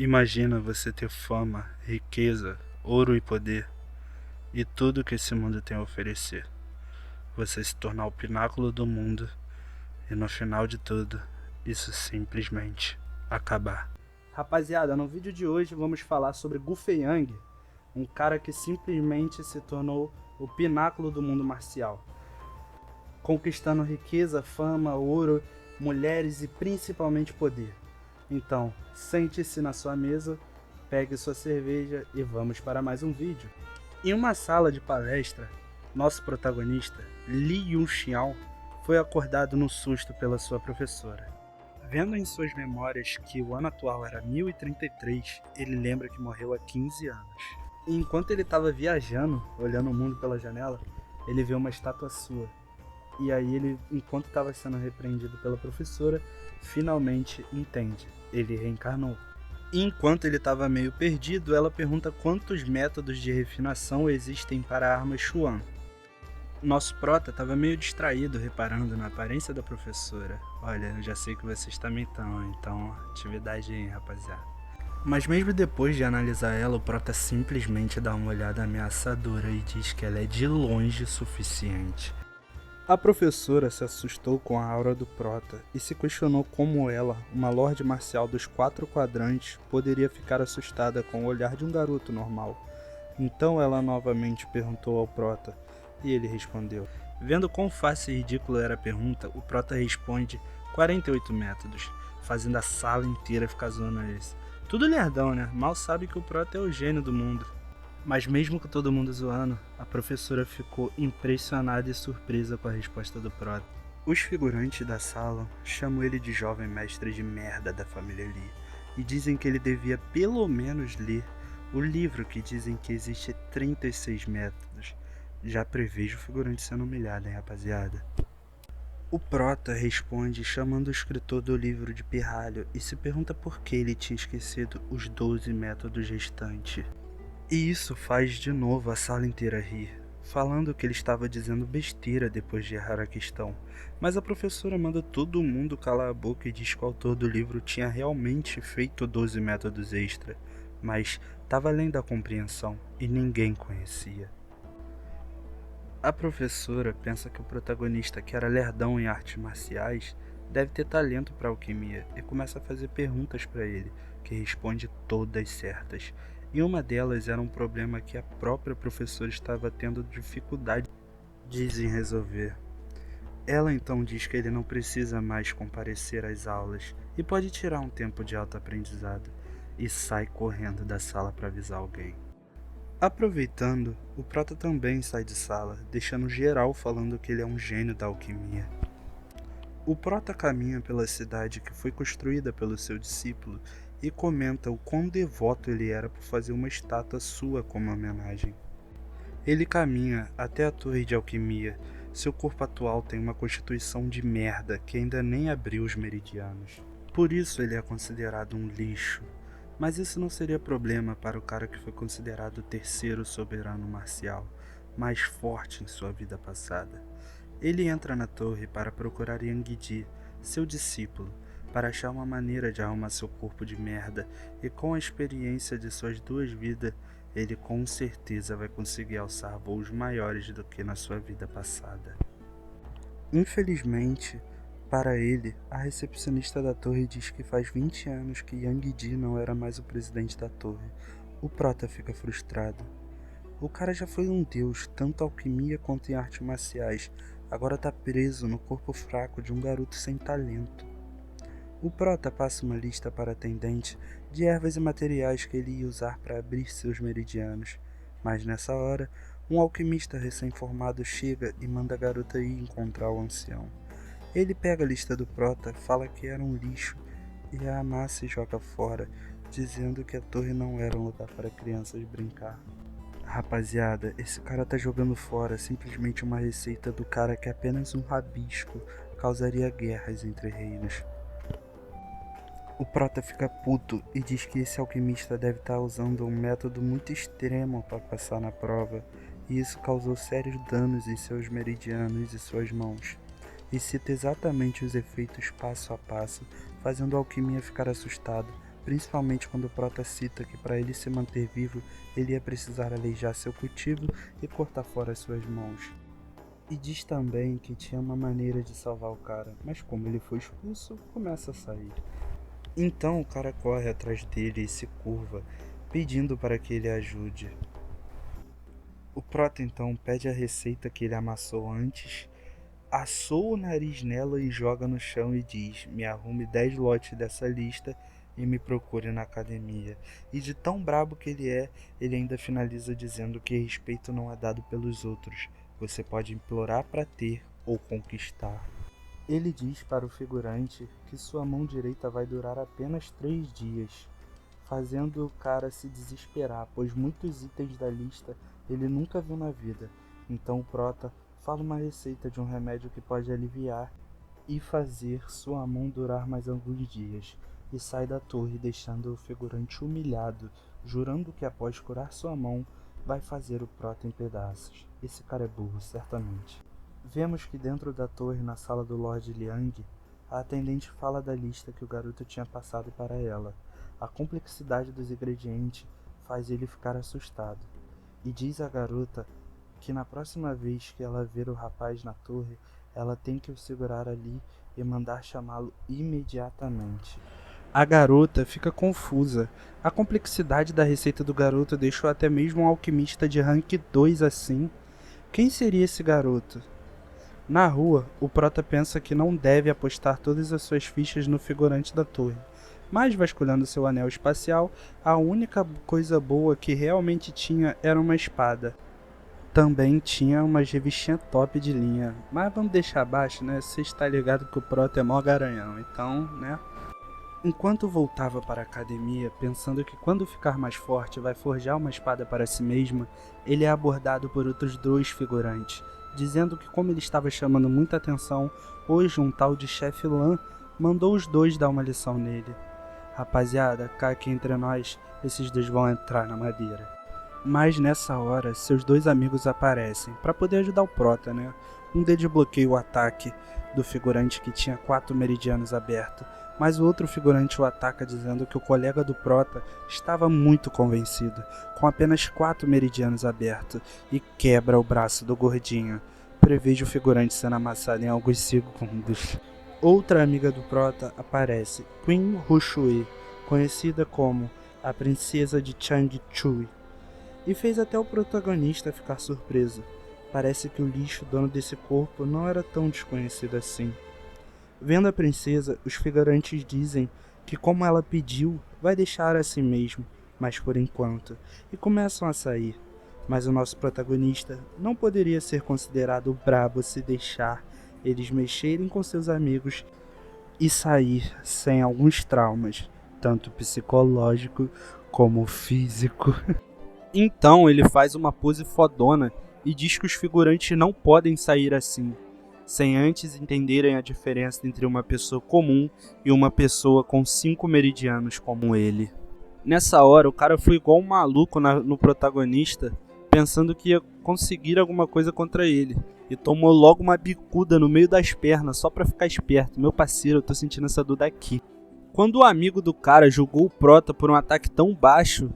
Imagina você ter fama, riqueza, ouro e poder, e tudo que esse mundo tem a oferecer. Você se tornar o pináculo do mundo, e no final de tudo, isso simplesmente acabar. Rapaziada, no vídeo de hoje vamos falar sobre Gu Fei-Yang, um cara que simplesmente se tornou o pináculo do mundo marcial, conquistando riqueza, fama, ouro, mulheres e principalmente poder. Então, sente-se na sua mesa, pegue sua cerveja e vamos para mais um vídeo. Em uma sala de palestra, nosso protagonista, Li Yunxiao, foi acordado no susto pela sua professora. Vendo em suas memórias que o ano atual era 1033, ele lembra que morreu há 15 anos. E enquanto ele estava viajando, olhando o mundo pela janela, ele vê uma estátua sua. E aí ele, enquanto estava sendo repreendido pela professora, finalmente entende. Ele reencarnou. E enquanto ele estava meio perdido, ela pergunta quantos métodos de refinação existem para a arma Xuan. Nosso prota estava meio distraído, reparando na aparência da professora. Olha, eu já sei que vocês também estão, então atividade aí, rapaziada. Mas mesmo depois de analisar ela, o prota simplesmente dá uma olhada ameaçadora e diz que ela é de longe suficiente. A professora se assustou com a aura do prota e se questionou como ela, uma lorde marcial dos 4 quadrantes, poderia ficar assustada com o olhar de um garoto normal. Então ela novamente perguntou ao prota, e ele respondeu. Vendo quão fácil e ridícula era a pergunta, o prota responde 48 métodos, fazendo a sala inteira ficar zoando eles. Tudo lerdão, né? Mal sabe que o prota é o gênio do mundo. Mas mesmo com todo mundo zoando, a professora ficou impressionada e surpresa com a resposta do prota. Os figurantes da sala chamam ele de jovem mestre de merda da família Lee e dizem que ele devia pelo menos ler o livro que dizem que existe 36 métodos. Já prevejo o figurante sendo humilhado, hein, rapaziada? O prota responde chamando o escritor do livro de pirralho e se pergunta por que ele tinha esquecido os 12 métodos restantes. E isso faz de novo a sala inteira rir, falando que ele estava dizendo besteira depois de errar a questão. Mas a professora manda todo mundo calar a boca e diz que o autor do livro tinha realmente feito 12 métodos extra, mas estava além da compreensão e ninguém conhecia. A professora pensa que o protagonista, que era lerdão em artes marciais, deve ter talento para alquimia e começa a fazer perguntas para ele, que responde todas certas. E uma delas era um problema que a própria professora estava tendo dificuldade em resolver. Ela então diz que ele não precisa mais comparecer às aulas e pode tirar um tempo de autoaprendizado, e sai correndo da sala para avisar alguém. Aproveitando, o prota também sai de sala, deixando geral falando que ele é um gênio da alquimia. O prota caminha pela cidade que foi construída pelo seu discípulo e comenta o quão devoto ele era por fazer uma estátua sua como homenagem. Ele caminha até a torre de alquimia. Seu corpo atual tem uma constituição de merda que ainda nem abriu os meridianos. Por isso ele é considerado um lixo. Mas isso não seria problema para o cara que foi considerado o terceiro soberano marcial, mais forte em sua vida passada. Ele entra na torre para procurar Yang Di, seu discípulo, para achar uma maneira de arrumar seu corpo de merda, e com a experiência de suas 2 vidas, ele com certeza vai conseguir alçar voos maiores do que na sua vida passada. Infelizmente, para ele, a recepcionista da torre diz que faz 20 anos que Yang Di não era mais o presidente da torre. O prota fica frustrado. O cara já foi um deus, tanto em alquimia quanto em artes marciais. Agora tá preso no corpo fraco de um garoto sem talento. O prota passa uma lista para a atendente de ervas e materiais que ele ia usar para abrir seus meridianos. Mas nessa hora, um alquimista recém-formado chega e manda a garota ir encontrar o ancião. Ele pega a lista do prota, fala que era um lixo e a amassa e joga fora, dizendo que a torre não era um lugar para crianças brincar. Rapaziada, esse cara tá jogando fora simplesmente uma receita do cara que apenas um rabisco causaria guerras entre reinos. O prota fica puto e diz que esse alquimista deve estar usando um método muito extremo para passar na prova, e isso causou sérios danos em seus meridianos e suas mãos. E cita exatamente os efeitos passo a passo, fazendo a alquimia ficar assustado, principalmente quando o Prota cita que para ele se manter vivo, ele ia precisar aleijar seu cultivo e cortar fora as suas mãos. E diz também que tinha uma maneira de salvar o cara, mas como ele foi expulso, começa a sair. Então o cara corre atrás dele e se curva, pedindo para que ele ajude. O Prota então pede a receita que ele amassou antes, assou o nariz nela e joga no chão e diz: me arrume 10 lotes dessa lista e me procure na academia. E de tão brabo que ele ainda finaliza dizendo que respeito não é dado pelos outros, você pode implorar para ter ou conquistar. Ele diz para o figurante que sua mão direita vai durar apenas 3 dias, fazendo o cara se desesperar, pois muitos itens da lista ele nunca viu na vida. Então o Prota fala uma receita de um remédio que pode aliviar e fazer sua mão durar mais alguns dias, e sai da torre deixando o figurante humilhado, jurando que após curar sua mão, vai fazer o Prota em pedaços. Esse cara é burro, certamente. Vemos que dentro da torre, na sala do Lord Liang, a atendente fala da lista que o garoto tinha passado para ela. A complexidade dos ingredientes faz ele ficar assustado, e diz à garota que na próxima vez que ela ver o rapaz na torre, ela tem que o segurar ali e mandar chamá-lo imediatamente. A garota fica confusa. A complexidade da receita do garoto deixou até mesmo um alquimista de rank 2 assim. Quem seria esse garoto? Na rua, o Prota pensa que não deve apostar todas as suas fichas no figurante da torre, mas vasculhando seu anel espacial, a única coisa boa que realmente tinha era uma espada. Também tinha umas revistinhas top de linha, mas vamos deixar abaixo, né? Você está ligado que o Prota é mó garanhão, então, né? Enquanto voltava para a academia, pensando que quando ficar mais forte vai forjar uma espada para si mesma, ele é abordado por outros 2 figurantes, dizendo que como ele estava chamando muita atenção, hoje um tal de chefe Lan mandou os 2 dar uma lição nele. Rapaziada, cá aqui entre nós, esses 2 vão entrar na madeira. Mas nessa hora, seus 2 amigos aparecem, para poder ajudar o Prota, né? Um deles bloqueia o ataque do figurante que tinha 4 meridianos abertos, mas o outro figurante o ataca dizendo que o colega do Prota estava muito convencido, com apenas 4 meridianos abertos, e quebra o braço do gordinho. Prevejo o figurante sendo amassado em alguns segundos. Outra amiga do Prota aparece, Queen Hushui, conhecida como a princesa de Changchui, e fez até o protagonista ficar surpreso. Parece que o lixo dono desse corpo não era tão desconhecido assim. Vendo a princesa, os figurantes dizem que como ela pediu, vai deixar assim mesmo, mas por enquanto, e começam a sair. Mas o nosso protagonista não poderia ser considerado brabo se deixar eles mexerem com seus amigos e sair sem alguns traumas, tanto psicológico como físico. Então ele faz uma pose fodona e diz que os figurantes não podem sair assim, sem antes entenderem a diferença entre uma pessoa comum e uma pessoa com 5 meridianos como ele. Nessa hora o cara foi igual um maluco no protagonista, pensando que ia conseguir alguma coisa contra ele, e tomou logo uma bicuda no meio das pernas só pra ficar esperto. Meu parceiro, eu tô sentindo essa dor daqui. Quando o amigo do cara julgou o Prota por um ataque tão baixo,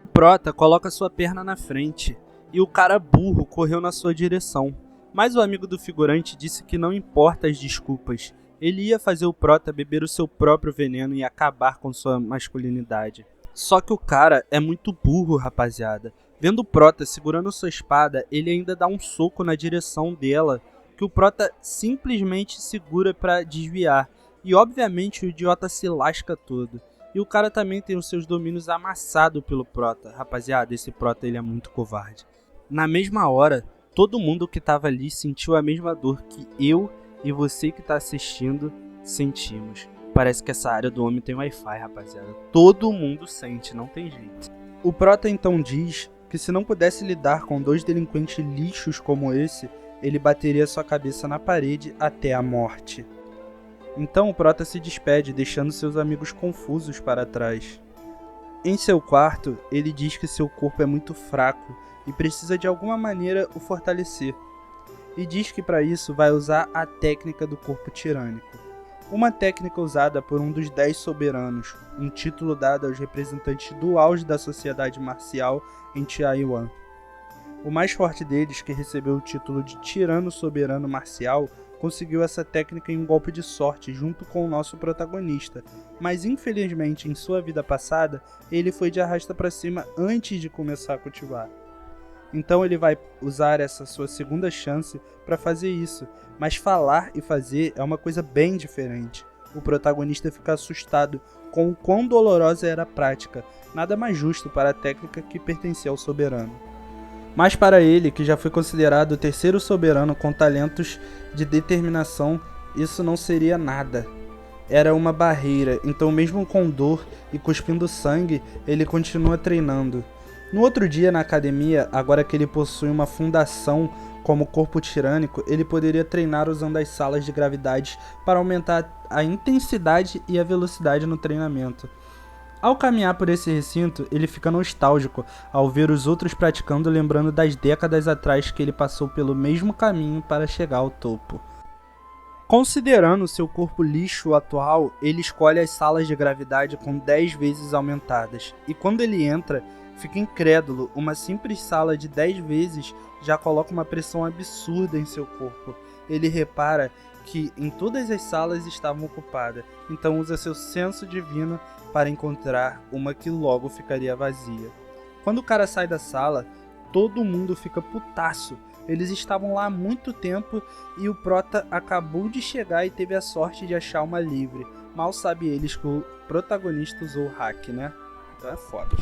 o Prota coloca sua perna na frente, e o cara burro correu na sua direção. Mas o amigo do figurante disse que não importa as desculpas, ele ia fazer o Prota beber o seu próprio veneno e acabar com sua masculinidade. Só que o cara é muito burro, rapaziada. Vendo o Prota segurando sua espada, ele ainda dá um soco na direção dela, que o Prota simplesmente segura pra desviar. E obviamente o idiota se lasca todo. E o cara também tem os seus domínios amassados pelo Prota. Rapaziada, esse Prota ele é muito covarde. Na mesma hora, todo mundo que tava ali sentiu a mesma dor que eu e você que tá assistindo sentimos. Parece que essa área do homem tem Wi-Fi, rapaziada. Todo mundo sente, não tem jeito. O Prota então diz que se não pudesse lidar com 2 delinquentes lixos como esse, ele bateria sua cabeça na parede até a morte. Então o Prota se despede, deixando seus amigos confusos para trás. Em seu quarto, ele diz que seu corpo é muito fraco e precisa de alguma maneira o fortalecer. E diz que para isso vai usar a técnica do corpo tirânico. uma técnica usada por um dos 10 soberanos, um título dado aos representantes do auge da sociedade marcial em Taiwan. O mais forte deles, que recebeu o título de Tirano Soberano Marcial, conseguiu essa técnica em um golpe de sorte junto com o nosso protagonista, mas infelizmente em sua vida passada, ele foi de arrasta para cima antes de começar a cultivar. Então ele vai usar essa sua segunda chance para fazer isso, mas falar e fazer é uma coisa bem diferente. O protagonista fica assustado com o quão dolorosa era a prática, nada mais justo para a técnica que pertencia ao soberano. Mas para ele, que já foi considerado o terceiro soberano com talentos de determinação, isso não seria nada. Era uma barreira, então mesmo com dor e cuspindo sangue, ele continua treinando. No outro dia na academia, agora que ele possui uma fundação como corpo tirânico, ele poderia treinar usando as salas de gravidade para aumentar a intensidade e a velocidade no treinamento. Ao caminhar por esse recinto, ele fica nostálgico ao ver os outros praticando, lembrando das décadas atrás que ele passou pelo mesmo caminho para chegar ao topo. Considerando seu corpo lixo atual, ele escolhe as salas de gravidade com 10 vezes aumentadas, e quando ele entra, fica incrédulo. Uma simples sala de 10 vezes já coloca uma pressão absurda em seu corpo. Ele repara que em todas as salas estavam ocupadas, então usa seu senso divino para encontrar uma que logo ficaria vazia. Quando o cara sai da sala, todo mundo fica putaço. Eles estavam lá há muito tempo e o prota acabou de chegar e teve a sorte de achar uma livre. Mal sabe eles que o protagonista usou o hack, né? Então é foda.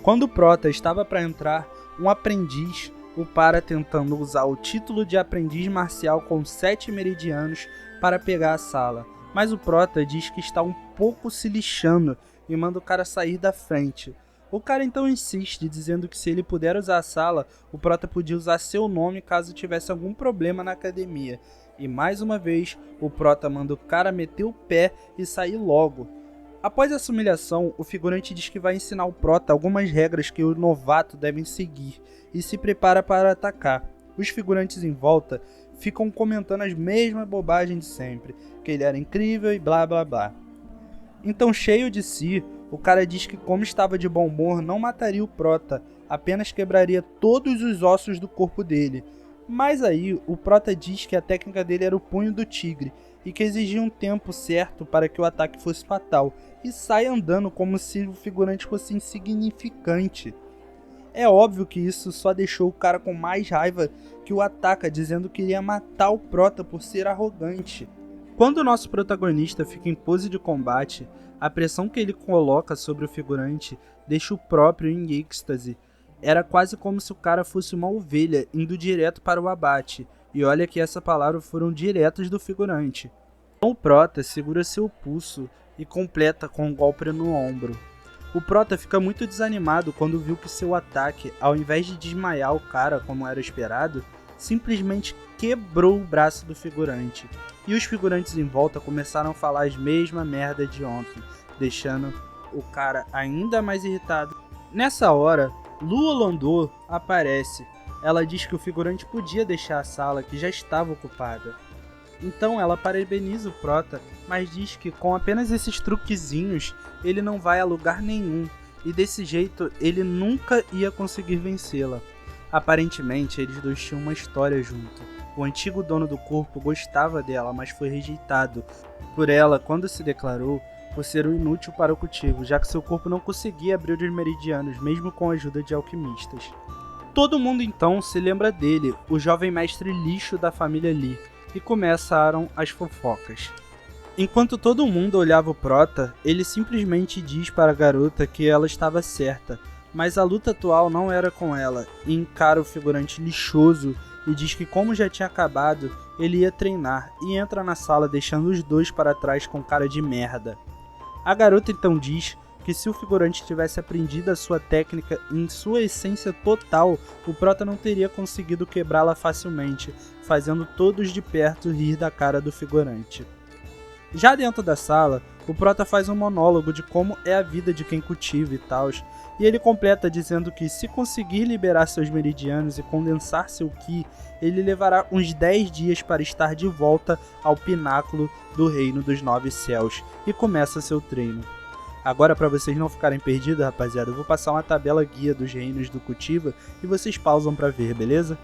Quando o prota estava para entrar, um aprendiz o para tentando usar o título de aprendiz marcial com 7 meridianos para pegar a sala. Mas o prota diz que está um pouco se lixando e manda o cara sair da frente. O cara então insiste, dizendo que se ele puder usar a sala, o prota podia usar seu nome caso tivesse algum problema na academia. E mais uma vez, o prota manda o cara meter o pé e sair logo. Após essa humilhação, o figurante diz que vai ensinar o prota algumas regras que o novato deve seguir e se prepara para atacar. Os figurantes em volta ficam comentando as mesmas bobagens de sempre, que ele era incrível e blá blá blá. Então, cheio de si, o cara diz que como estava de bom humor, não mataria o prota, apenas quebraria todos os ossos do corpo dele. Mas aí, o prota diz que a técnica dele era o punho do tigre, e que exigia um tempo certo para que o ataque fosse fatal, e sai andando como se o figurante fosse insignificante. É óbvio que isso só deixou o cara com mais raiva, que o ataca, dizendo que iria matar o prota por ser arrogante. Quando o nosso protagonista fica em pose de combate, a pressão que ele coloca sobre o figurante deixa o próprio em êxtase. Era quase como se o cara fosse uma ovelha indo direto para o abate, e olha que essa palavra foram diretas do figurante. Então o prota segura seu pulso e completa com um golpe no ombro. O prota fica muito desanimado quando viu que seu ataque, ao invés de desmaiar o cara como era esperado, simplesmente quebrou o braço do figurante. E os figurantes em volta começaram a falar as mesmas merda de ontem, deixando o cara ainda mais irritado. Nessa hora, Lua Landau aparece. Ela diz que o figurante podia deixar a sala, que já estava ocupada. Então ela parabeniza o prota, mas diz que com apenas esses truquezinhos ele não vai a lugar nenhum, e desse jeito ele nunca ia conseguir vencê-la. Aparentemente eles dois tinham uma história junto. O antigo dono do corpo gostava dela, mas foi rejeitado por ela quando se declarou por ser um inútil para o cultivo, já que seu corpo não conseguia abrir os meridianos, mesmo com a ajuda de alquimistas. Todo mundo então se lembra dele, o jovem mestre lixo da família Lee, e começaram as fofocas. Enquanto todo mundo olhava o prota, ele simplesmente diz para a garota que ela estava certa, mas a luta atual não era com ela, e encara o figurante lixoso e diz que como já tinha acabado, ele ia treinar, e entra na sala deixando os dois para trás com cara de merda. A garota então diz que se o figurante tivesse aprendido a sua técnica em sua essência total, o prota não teria conseguido quebrá-la facilmente, fazendo todos de perto rir da cara do figurante. Já dentro da sala, o prota faz um monólogo de como é a vida de quem cultiva e tal, e ele completa dizendo que se conseguir liberar seus meridianos e condensar seu Ki, ele levará uns 10 dias para estar de volta ao pináculo do Reino dos Nove Céus e começa seu treino. Agora, para vocês não ficarem perdidos, rapaziada, eu vou passar uma tabela guia dos reinos do Cultiva e vocês pausam para ver, beleza?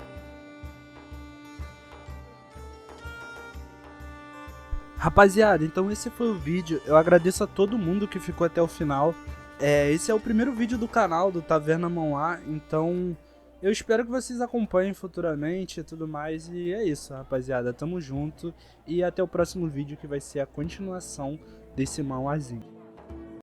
Rapaziada, então esse foi o vídeo. Eu agradeço a todo mundo que ficou até o final. Esse é o primeiro vídeo do canal do Taverna Mão A, então eu espero que vocês acompanhem futuramente e tudo mais. E é isso, rapaziada. Tamo junto e até o próximo vídeo que vai ser a continuação desse Mão Azinho.